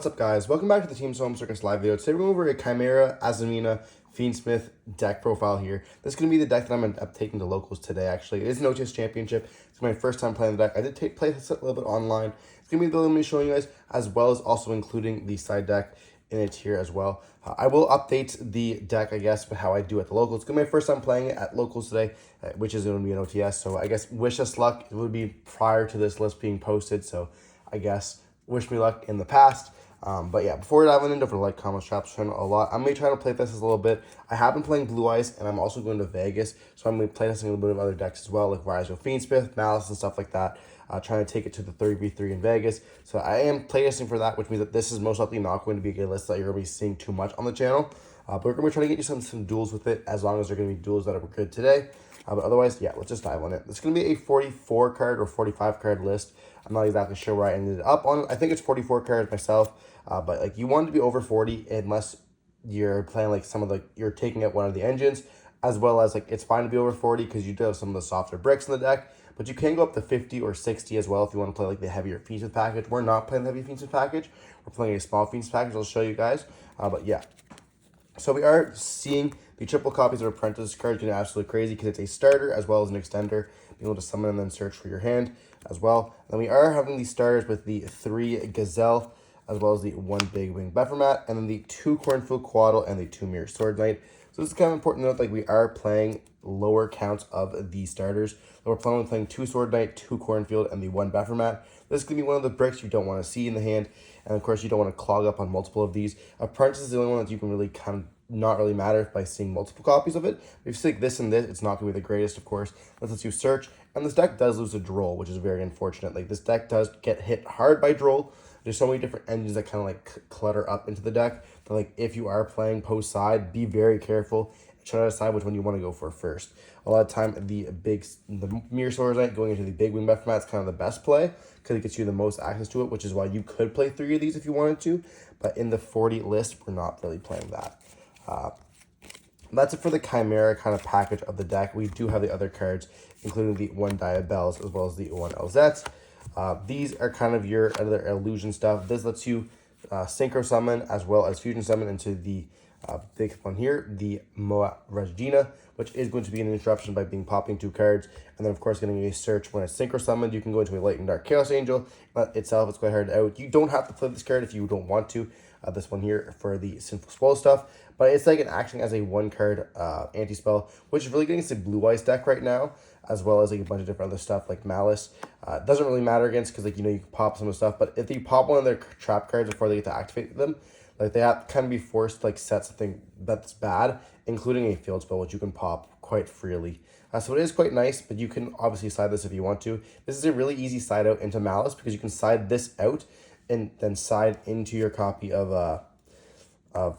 What's up, guys? Welcome back to the Team Solemn Circus live video. Today we're going over a Chimera Azamina Fiendsmith deck profile here. This is going to be the deck that I'm taking to locals today, actually. It is an OTS championship. It's my first time playing the deck. I did play this a little bit online. It's going to be the build I'm going to be showing you guys, as well as also including the side deck in it here as well. I will update the deck, I guess, but how I do at the locals. It's going to be my first time playing it at locals today, which is going to be an OTS. So I guess wish us luck. It would be prior to this list being posted. So I guess wish me luck in the past. But yeah, before diving into, don't forget to like, comment, subscribe a lot. I'm going to try to play this a little bit. I have been playing Blue Eyes, and I'm also going to Vegas, so I'm going to be playtesting a little bit of other decks as well, like Rise with Fiendsmith, Malice, and stuff like that. Trying to take it to the 30v3 in Vegas. So I am playtesting for that, which means that this is most likely not going to be a good list that you're going to be seeing too much on the channel. But we're going to be trying to get you some duels with it, as long as they're going to be duels that are good today. But otherwise, yeah, let's just dive on it. It's going to be a 44 card or 45 card list. I'm not exactly sure where I ended up on it. I think it's 44 cards myself. But like, you want it to be over 40 unless you're playing like some of the, you're taking out one of the engines, as well as like it's fine to be over 40 because you do have some of the softer bricks in the deck. But you can go up to 50 or 60 as well if you want to play like the heavier Fiendsmith package. We're not playing the heavy Fiendsmith package. We're playing a small Fiendsmith package. I'll show you guys. But yeah. So we are seeing the triple copies of Apprentice card getting absolutely crazy because it's a starter as well as an extender. Being able to summon and then search for your hand as well. Then we are having these starters with the 3 Gazelle, as well as the 1 Big Wing Bephermat, and then the 2 Cornfield Quaddle and the 2 Mirror Sword Knight. So this is kind of important to note, like we are playing lower counts of the starters. So we're playing 2 Sword Knight, 2 Cornfield, and the 1 Bephermat. This is going to be one of the bricks you don't want to see in the hand, and of course you don't want to clog up on multiple of these. Apprentice is the only one that you can really kind of not really matter by seeing multiple copies of it. If you stick this and this, it's not going to be the greatest, of course. This lets you search, and this deck does lose a Droll, which is very unfortunate. Like, this deck does get hit hard by Droll. There's so many different engines that kind of like clutter up into the deck. But like, if you are playing post side, be very careful. Try to decide which one you want to go for first. A lot of time, the Mirror Sword Knight going into the Big Wing Bephermat is kind of the best play because it gets you the most access to it, which is why you could play 3 of these if you wanted to. But in the 40 list, we're not really playing that. That's it for the Chimera kind of package of the deck. We do have the other cards, including the 1 Diabells as well as the 1 Elzets. These are kind of your other illusion stuff. This lets you synchro summon as well as fusion summon into the big one here, the Moa Regina, which is going to be an interruption by popping 2 cards, and then of course getting a search. When it's synchro summoned, you can go into a Light and Dark Chaos Angel. But itself, it's quite hard out. You don't have to play this card if you don't want to. This one here for the Sinful Spoil stuff, but it's like an acting as a 1-card anti-spell, which is really getting into Blue Eyes deck right now, as well as like a bunch of different other stuff like Malice. Doesn't really matter against because, like, you know, you can pop some of the stuff, but if you pop one of their trap cards before they get to activate them, like, they have to kind of be forced to like set something that's bad, including a field spell, which you can pop quite freely. So it is quite nice, but you can obviously side this if you want to. This is a really easy side out into Malice because you can side this out and then side into your copy of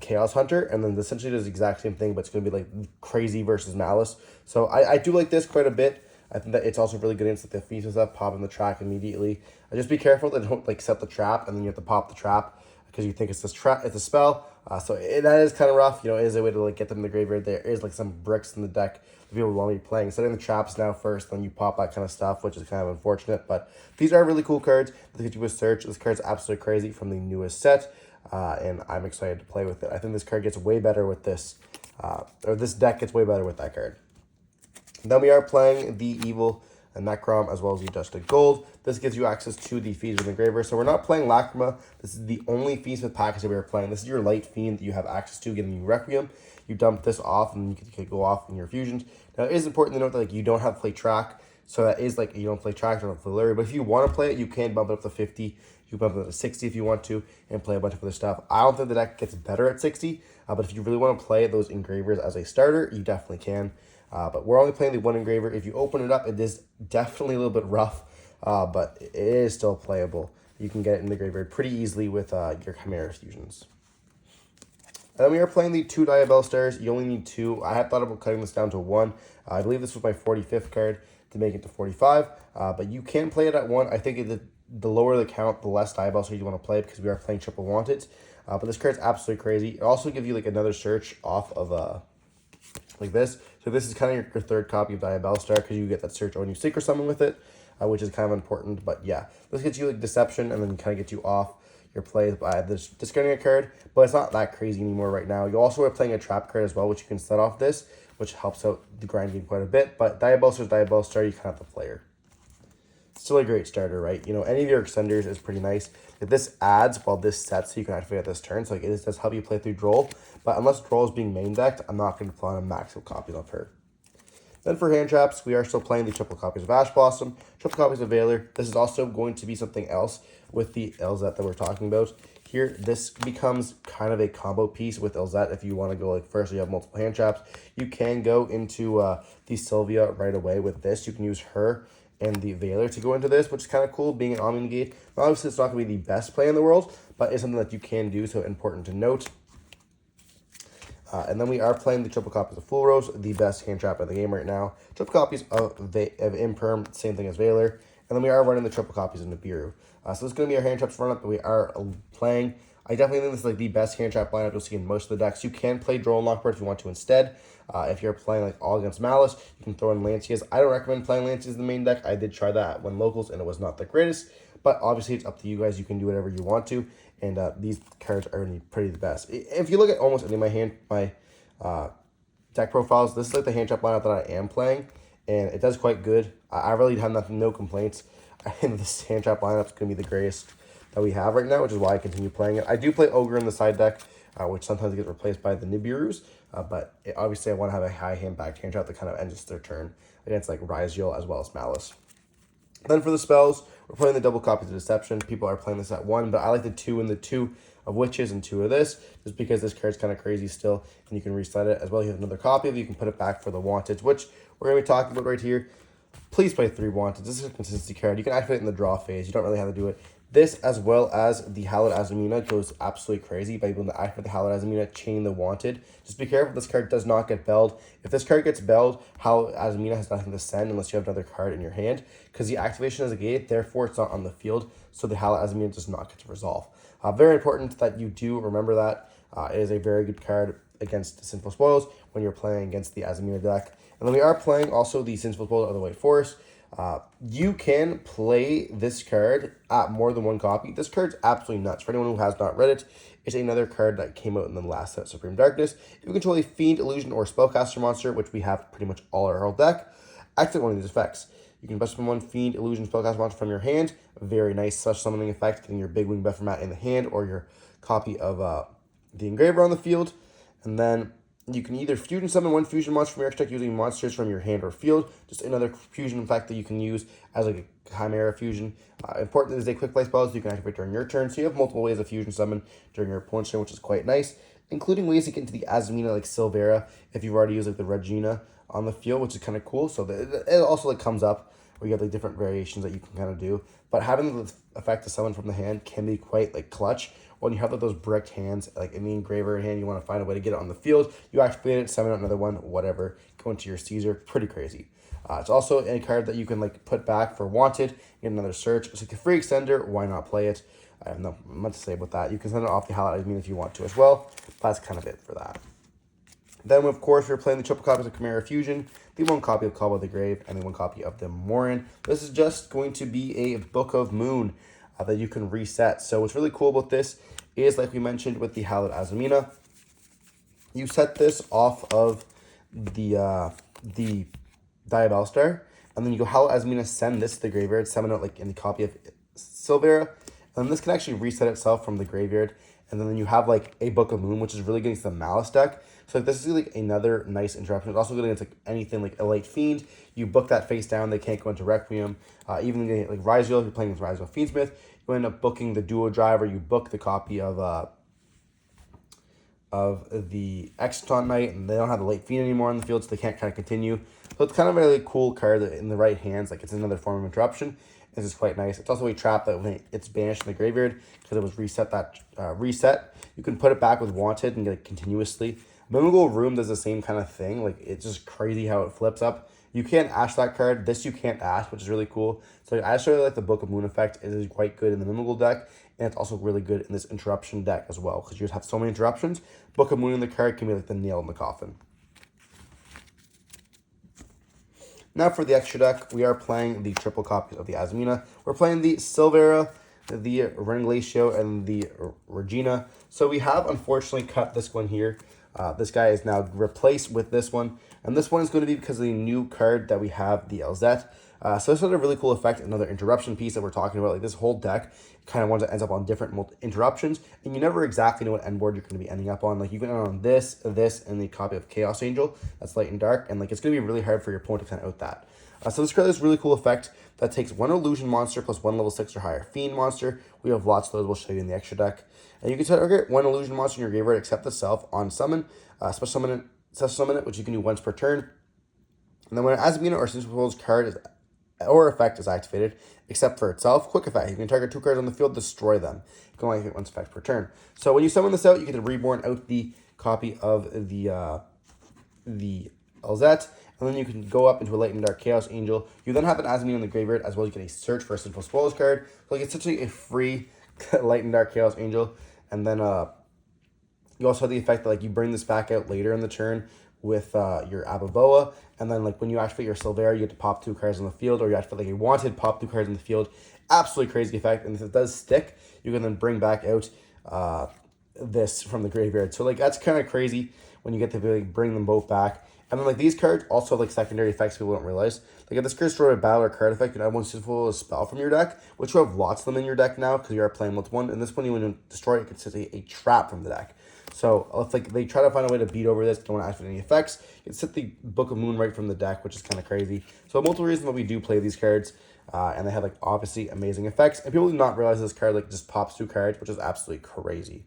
Chaos Hunter, and then essentially does the exact same thing, but it's going to be like crazy versus Malice. So I do like this quite a bit. I think that it's also really good against like the feats and stuff, popping the track immediately. Just be careful that don't like set the trap and then you have to pop the trap because you think it's it's a spell. So that is kind of rough. You know, it is a way to like get them in the graveyard. There is like some bricks in the deck that people want to be playing. Setting the traps now first, then you pop that kind of stuff, which is kind of unfortunate. But these are really cool cards. Let's get you a search. This card's absolutely crazy from the newest set, and I'm excited to play with it. I think this card gets way better with this, or this deck gets way better with that card. Then we are playing the Evil and Necrom, as well as the Adjusted Gold. This gives you access to the Feeds in the Graver. So we're not playing Lacrima. This is the only Fiendsmith package that we are playing. This is your light fiend that you have access to, giving you Requiem. You dump this off, and you can go off in your fusions. Now, it is important to note that like, you don't have to play track. So that is like, you don't play track, you don't play Larry. But if you want to play it, you can bump it up to 50. You bump it up to 60 if you want to, and play a bunch of other stuff. I don't think the deck gets better at 60. But if you really want to play those engravers as a starter, you definitely can. But we're only playing the 1 engraver. If you open it up, it is definitely a little bit rough, but it is still playable. You can get it in the graveyard pretty easily with your Chimera fusions. And then we are playing the 2 Diabell stars. You only need 2. I had thought about cutting this down to 1. I believe this was my 45th card to make it to 45, but you can play it at 1. I think the lower the count, the less Diabell stars you want to play because we are playing triple wanted. But this card's absolutely crazy. It also gives you like another search off of like this. So this is kind of your 3rd copy of Diabell Star because you get that search when you synchro summon with it, which is kind of important. But yeah, this gets you like Deception and then kind of gets you off your play by discarding a card, but it's not that crazy anymore right now. You also are playing a trap card as well, which you can set off this, which helps out the grind game quite a bit. But Diabellstar is Diabellstar, you kind of have the player. Still a great starter, right? You know, any of your extenders is pretty nice. If this adds while this sets, so you can activate at this turn. So like, it does help you play through Droll. But unless Droll is being main decked, I'm not going to play on a max copy of her. Then for hand traps, we are still playing the triple copies of Ash Blossom, triple copies of Veiler. This is also going to be something else with the Elzette that we're talking about. Here, this becomes kind of a combo piece with Elzette. If you want to go like first, you have multiple hand traps. You can go into the Sylvia right away with this. You can use her and the Veiler to go into this, which is kind of cool, being an Omni Negate. Obviously, it's not going to be the best play in the world, but it's something that you can do, so important to note. And then we are playing the triple copies of Full Rose, the best hand trap in the game right now. Triple copies of Imperm, same thing as Veiler. And then we are running the triple copies of Nibiru. So this is going to be our hand traps run-up that we are playing. I definitely think this is like the best hand trap lineup you'll see in most of the decks. You can play Droll and Lockbird if you want to instead. If you're playing like all against Malice, you can throw in Lancias. I don't recommend playing Lancias in the main deck. I did try that when locals and it was not the greatest. But obviously it's up to you guys. You can do whatever you want to. And these cards are pretty the best. If you look at almost any of my deck profiles, this is like the hand trap lineup that I am playing. And it does quite good. I really have no complaints. I think this hand trap lineup is going to be the greatest that we have right now, which is why I continue playing it. I do play Ogre in the side deck, which sometimes gets replaced by the Nibirus, but obviously I want to have a high hand-backed hand trap that kind of ends their turn against like Ryziel as well as Malice. Then for the spells, we're playing the double copies of Deception. People are playing this at 1, but I like the 2 and the 2 of Witches and 2 of this, just because this card's kind of crazy still, and you can reset it as well. You have another copy of it. You can put it back for the Wanted, which we're going to be talking about right here. Please play 3 Wanted. This is a consistency card. You can activate it in the draw phase. You don't really have to do it. This, as well as the Hallowed Azamina, goes absolutely crazy by being able to activate the Hallowed Azamina, chain the Wanted. Just be careful this card does not get belled. If this card gets belled, Hallowed Azamina has nothing to send unless you have another card in your hand, because the activation is a gate, therefore it's not on the field, so the Hallowed Azamina does not get to resolve. Very important that you do remember that. It is a very good card against the Sinful Spoils when you're playing against the Azamina deck. And then we are playing also the Sinful Spoils of the White Forest. You can play this card at more than 1 copy. This card's absolutely nuts. For anyone who has not read it, it's another card that came out in the last set, Supreme Darkness. If you control a Fiend, Illusion, or Spellcaster monster, which we have pretty much all our whole deck, activate one of these effects. You can best summon 1 Fiend, Illusion, Spellcaster monster from your hand. Very nice special summoning effect, getting your big wing buffer mat in the hand or your copy of the Engraver on the field. And then you can either fusion summon 1 fusion monster from your extra deck using monsters from your hand or field. Just another fusion effect that you can use as like a Chimera fusion. Important is a quick play spell, so you can activate during your turn. So you have multiple ways of fusion summon during your opponent's turn, which is quite nice. Including ways to get into the Azamina like Silvera if you've already used like the Regina on the field, which is kind of cool. So it also like comes up where you have like different variations that you can kind of do. But having the effect to summon from the hand can be quite like clutch. When you have like those bricked hands, like in the Engraver hand, you want to find a way to get it on the field. You activate it, summon out another one, whatever. Go into your Caesar. Pretty crazy. It's also a card that you can like put back for Wanted, get another search. It's like a free extender. Why not play it? I have not much to say about that. You can send it off the Hallowed Azamina if you want to as well. But that's kind of it for that. Then, of course, we're playing the triple copies of Chimera Fusion, the 1 copy of Call by the Grave, and the 1 copy of the Morin. This is just going to be a Book of Moon that you can reset. So what's really cool about this is, like we mentioned with the Hallowed Azamina, you set this off of the Diabellstar, and then you go Hallowed Azamina, send this to the graveyard, summon it like in the copy of Silvera, and this can actually reset itself from the graveyard, and then you have like a Book of Moon, which is really good against the Malice deck. So like, this is like another nice interruption. It's also good against like anything like a late Fiend. You book that face down, they can't go into Requiem. Even like Ryziel, if you're playing with Ryziel Fiendsmith, you end up booking the Duo Driver. You book the copy of the Exciton Knight, and they don't have the late Fiend anymore on the field, so they can't kind of continue. So it's kind of a really cool card in the right hands. Like, it's another form of interruption. This is quite nice. It's also a trap that when it's banished in the graveyard, because it was reset, you can put it back with Wanted and get it continuously. Mimical Room does the same kind of thing. Like, it's just crazy how it flips up. You can't Ash that card. This you can't Ash, which is really cool. So I just really like the Book of Moon effect. It is quite good in the Mimical deck, and it's also really good in this interruption deck as well, because you just have so many interruptions. Book of Moon in the card can be like the nail in the coffin. Now for the extra deck, we are playing the triple copies of the Azamina. We're playing the Silvera, the Rengalatio, and the Regina. So we have unfortunately cut this one here. This guy is now replaced with this one. And this one is going to be because of the new card that we have, the LZ. So this is a really cool effect, another interruption piece that we're talking about. Like this whole deck kind of ones that ends up on different interruptions, and you never exactly know what end board you're going to be ending up on. Like you can end on this, and the copy of Chaos Angel. That's light and dark, and like it's going to be really hard for your opponent to kind of out that. So this card is a really cool effect that takes one illusion monster plus one level 6 or higher fiend monster. We have lots of those. We'll show you in the extra deck. And you can target one illusion monster in your graveyard except itself on summon, special summon it, which you can do once per turn. And then when an Azamina or Fiendsmith card is or effect is activated, except for itself, quick effect. You can target 2 cards on the field, destroy them. You can only hit once effect per turn. So when you summon this out, you get to reborn out the copy of the Alzette, and then you can go up into a Light and Dark Chaos Angel. You then have an Azamina in the graveyard, as well as you get a search for a Sinful Spoilers card. So like it's essentially a free Light and Dark Chaos Angel. And then you also have the effect that like you bring this back out later in the turn with your Ababoa, and then like when you activate your Silvera, you get to pop 2 cards on the field, or you activate like a wanted, pop 2 cards on the field. Absolutely crazy effect, and if it does stick, you can then bring back out this from the graveyard. So like that's kind of crazy when you get to like bring them both back. And then like these cards also have like secondary effects people don't realize. Like if this card destroy a battle or card effect, you can add one sinful spell from your deck, which you have lots of them in your deck now because you are playing with one. And this one, you when you destroy it, it's a trap from the deck. So if like they try to find a way to beat over this, don't want to activate any effects, you can set the Book of Moon right from the deck, which is kind of crazy. So multiple reasons why we do play these cards, and they have like obviously amazing effects. And people do not realize this card like just pops 2 cards, which is absolutely crazy.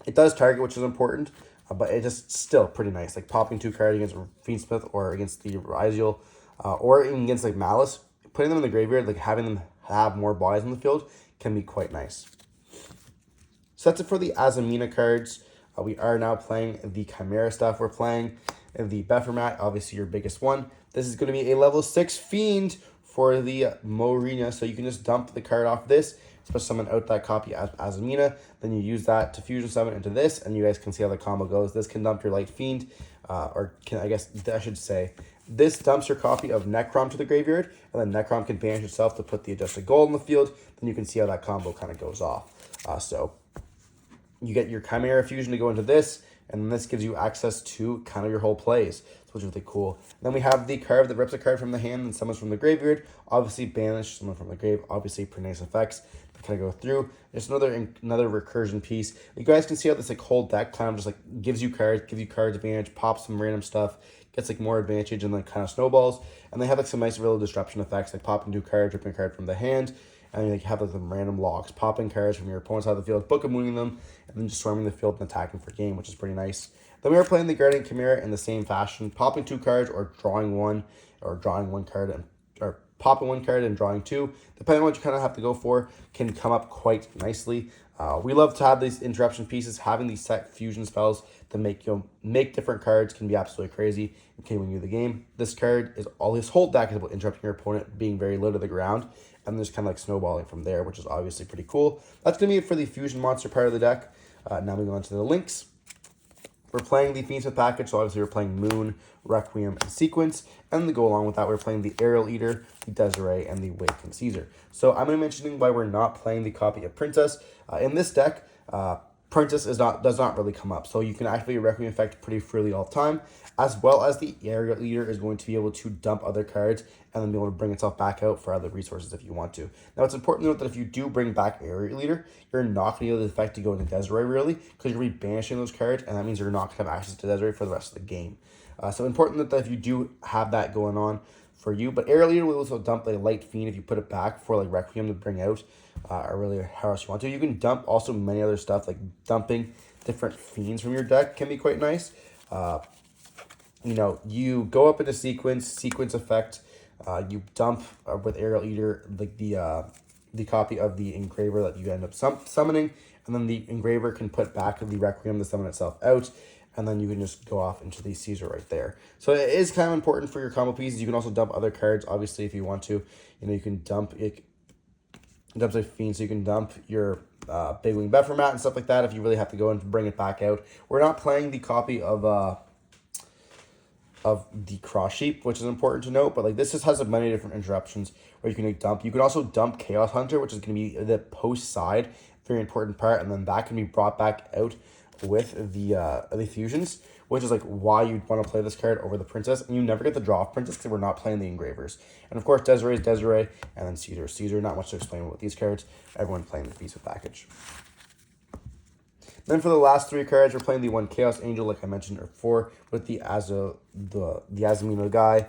It does target, which is important, but it just still pretty nice. Like popping 2 cards against Fiendsmith or against the Ryziel, or even against like Malice, putting them in the graveyard, like having them have more bodies on the field can be quite nice. So that's it for the Azamina cards. We are now playing the Chimera stuff. We're playing the Bephermat, obviously your biggest one. This is going to be a level 6 Fiend for the Morina, so you can just dump the card off this, special summon out that copy as Azamina, then you use that to fusion summon into this, and you guys can see how the combo goes. This can dump your Light Fiend, I should say, this dumps your copy of Necrom to the graveyard, and then Necrom can banish itself to put the adjusted gold in the field. Then you can see how that combo kind of goes off. So you get your Chimera Fusion to go into this, and then this gives you access to kind of your whole plays, which is really cool. And then we have the card that rips a card from the hand and summons from the graveyard. Obviously, banish someone from the grave. Obviously, pretty nice effects that kind of go through. There's another recursion piece. You guys can see how this like whole deck kind of just like gives you cards advantage, pops some random stuff, gets like more advantage, and then kind of snowballs. And they have like some nice little disruption effects, like popping 2 cards, ripping a card from the hand. And you have like some random locks, popping cards from your opponent's side of the field, Book of Mooning them, and then just swarming the field and attacking for game, which is pretty nice. Then we are playing the Guardian Chimera in the same fashion, popping 2 cards or drawing 1, or drawing 1 card, or popping 1 card and drawing 2, depending on what you kind of have to go for, can come up quite nicely. We love to have these interruption pieces. Having these set fusion spells to make different cards can be absolutely crazy and can win you the game. This whole deck is about interrupting your opponent, being very low to the ground, and there's kind of like snowballing from there, which is obviously pretty cool. That's going to be it for the fusion monster part of the deck. Now we go on to the links. We're playing the Fiendsmith package, so obviously we're playing Moon, Requiem, and Sequence. And to go along with that, we're playing the Aerial Eater, the Desiree, and the Waking Caesar. So I'm going to mention why we're not playing the copy of Princess. In this deck, Princess does not really come up. So you can activate your Requiem effect pretty freely all the time, as well as the Aerial Eater is going to be able to dump other cards and then be able to bring itself back out for other resources if you want to. Now, it's important to note that if you do bring back Aerial Eater, you're not going to be able to effect to go into Desiree really, because you're going to be banishing those cards, and that means you're not going to have access to Desiree for the rest of the game. So important that if you do have that going on for you, but Aerial Eater will also dump a Light Fiend if you put it back for like Requiem to bring out, or really how else you want to. You can dump also many other stuff, like dumping different Fiends from your deck can be quite nice. You go up into sequence effect, you dump with Aerial Eater like the copy of the Engraver that you end up summoning, and then the Engraver can put back the Requiem to summon itself out, and then you can just go off into the Caesar right there. So it is kind of important for your combo pieces. You can also dump other cards, obviously, if you want to. You can dump it. Dumps a Fiend, so you can dump your Big Wing Bephermat and stuff like that if you really have to go and bring it back out. We're not playing the copy of of the cross sheep, which is important to note. But like this just has many different interruptions where you can like, dump. You can also dump Chaos Hunter, which is going to be the post side, very important part, and then that can be brought back out with the fusions, which is like why you'd want to play this card over the princess, and you never get the draw of princess because we're not playing the engravers. And of course, Desiree is Desiree, and then Caesar. Caesar, not much to explain with these cards. Everyone playing the Fiendsmith package. Then for the last 3 cards, we're playing the one Chaos Angel, like I mentioned before, with the Azamina guy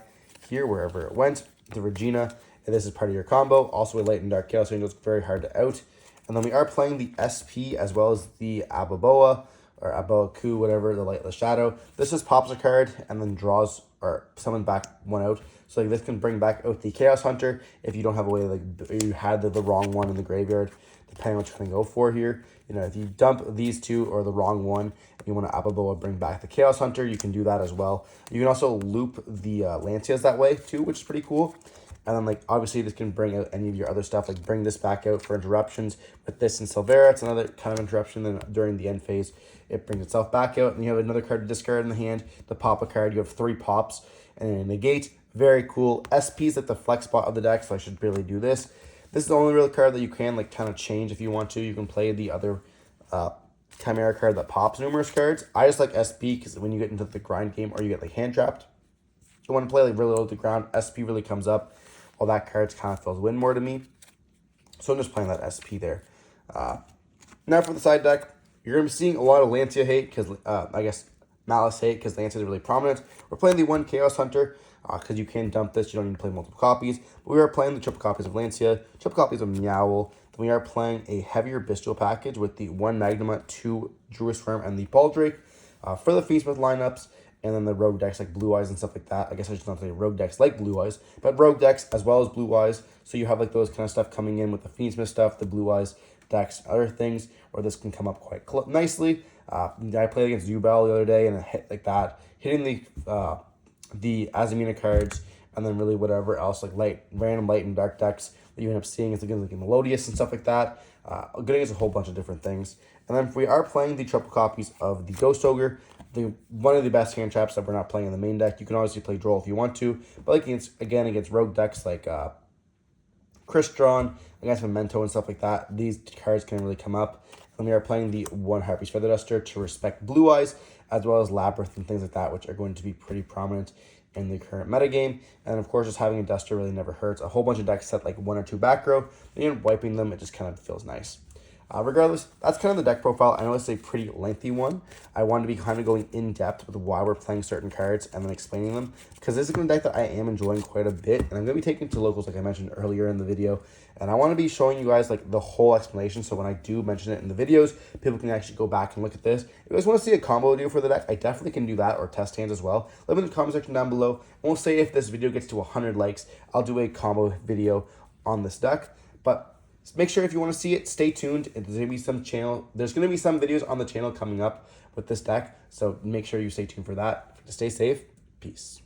here, wherever it went, the Regina, and this is part of your combo. Also a Light and Dark Chaos Angel, it's very hard to out. And then we are playing the SP as well as the Ababoa, or Aboku, whatever, the Lightless Shadow. This just pops a card and then draws or summons back one out. So like this can bring back out the Chaos Hunter if you don't have a way, like you had the wrong one in the graveyard, depending on what you're going to go for here. You know, if you dump these 2 or the wrong one, and you want to Ababoa bring back the Chaos Hunter, you can do that as well. You can also loop the Lancias that way too, which is pretty cool. And then, like, obviously, this can bring out any of your other stuff. Like, bring this back out for interruptions. With this and Silvera, it's another kind of interruption. Then during the end phase, it brings itself back out. And you have another card to discard in the hand. The pop a card. You have 3 pops. And then negate. Very cool. SP's like the flex spot of the deck, so I should really do this. This is the only real card that you can, like, kind of change if you want to. You can play the other Chimera card that pops numerous cards. I just like SP because when you get into the grind game or you get, like, hand trapped, you want to play, like, really low to the ground. SP really comes up. Well, that card kind of feels win more to me. So I'm just playing that SP there. Now for the side deck, you're going to be seeing a lot of Lancia hate, because I guess Malice hate, because Lancia is really prominent. We're playing the one Chaos Hunter, because you can dump this. You don't need to play multiple copies. But we are playing the triple copies of Lancia, triple copies of Meowl. Then we are playing a heavier Bestial package with the 1 Magnuma, 2 Druid Worm, and the Baldrake. For the Fiendsmith lineups, and then the rogue decks like Blue Eyes and stuff like that. I guess I should not say rogue decks like Blue Eyes, but rogue decks as well as Blue Eyes. So you have like those kind of stuff coming in with the Fiendsmith stuff, the Blue Eyes decks, other things, where this can come up quite nicely. I played against Zubel the other day and it hit like that, hitting the Azamina cards, and then really whatever else like random light and dark decks that you end up seeing is like Melodious and stuff like that. Good against a whole bunch of different things. And then we are playing the triple copies of the Ghost Ogre, one of the best hand traps that we're not playing in the main deck. You can obviously play Droll if you want to, but like against rogue decks like Crystron, against Memento and stuff like that, these cards can really come up. And we are playing the 1 Harpy's Feather Duster to respect Blue Eyes, as well as Labyrinth and things like that, which are going to be pretty prominent in the current metagame. And of course, just having a Duster really never hurts. A whole bunch of decks set like 1 or 2 back row, and wiping them, it just kind of feels nice. Regardless, that's kind of the deck profile. I know it's a pretty lengthy one. I wanted to be kind of going in depth with why we're playing certain cards and then explaining them, because this is a deck that I am enjoying quite a bit, and I'm going to be taking it to locals like I mentioned earlier in the video, and I want to be showing you guys like the whole explanation, so when I do mention it in the videos, people can actually go back and look at this. If you guys want to see a combo video for the deck, I definitely can do that, or test hands as well. Let me know in the comment section down below, and we'll say if this video gets to 100 likes, I'll do a combo video on this deck. But make sure if you want to see it, stay tuned. There's going to be some videos on the channel coming up with this deck, so make sure you stay tuned for that. To stay safe, peace.